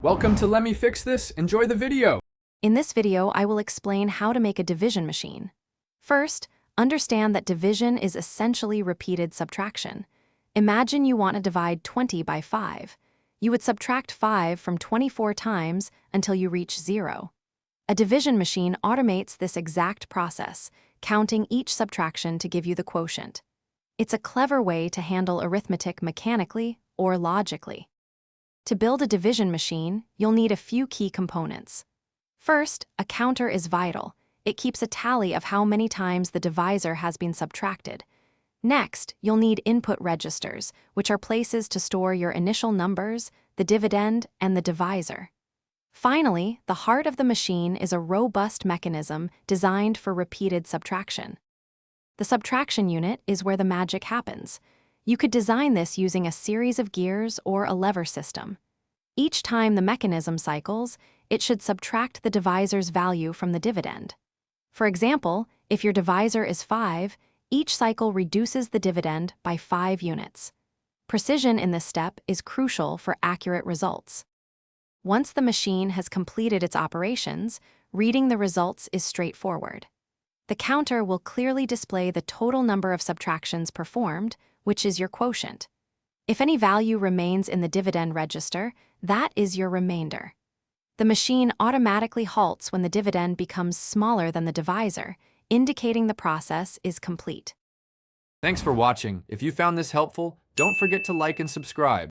Welcome to Let Me Fix This. Enjoy the video. In this video, I will explain how to make a division machine. First, understand that division is essentially repeated subtraction. Imagine you want to divide 20 by 5. You would subtract 5 from 24 times until you reach 0. A division machine automates this exact process, counting each subtraction to give you the quotient. It's a clever way to handle arithmetic mechanically or logically. To build a division machine, you'll need a few key components. First, a counter is vital. It keeps a tally of how many times the divisor has been subtracted. Next, you'll need input registers, which are places to store your initial numbers, the dividend, and the divisor. Finally, the heart of the machine is a robust mechanism designed for repeated subtraction. The subtraction unit is where the magic happens. You could design this using a series of gears or a lever system. Each time the mechanism cycles, it should subtract the divisor's value from the dividend. For example, if your divisor is 5, each cycle reduces the dividend by 5 units. Precision in this step is crucial for accurate results. Once the machine has completed its operations, reading the results is straightforward. The counter will clearly display the total number of subtractions performed, which is your quotient. If any value remains in the dividend register, that is your remainder. The machine automatically halts when the dividend becomes smaller than the divisor, indicating the process is complete. Thanks for watching. If you found this helpful, don't forget to like and subscribe.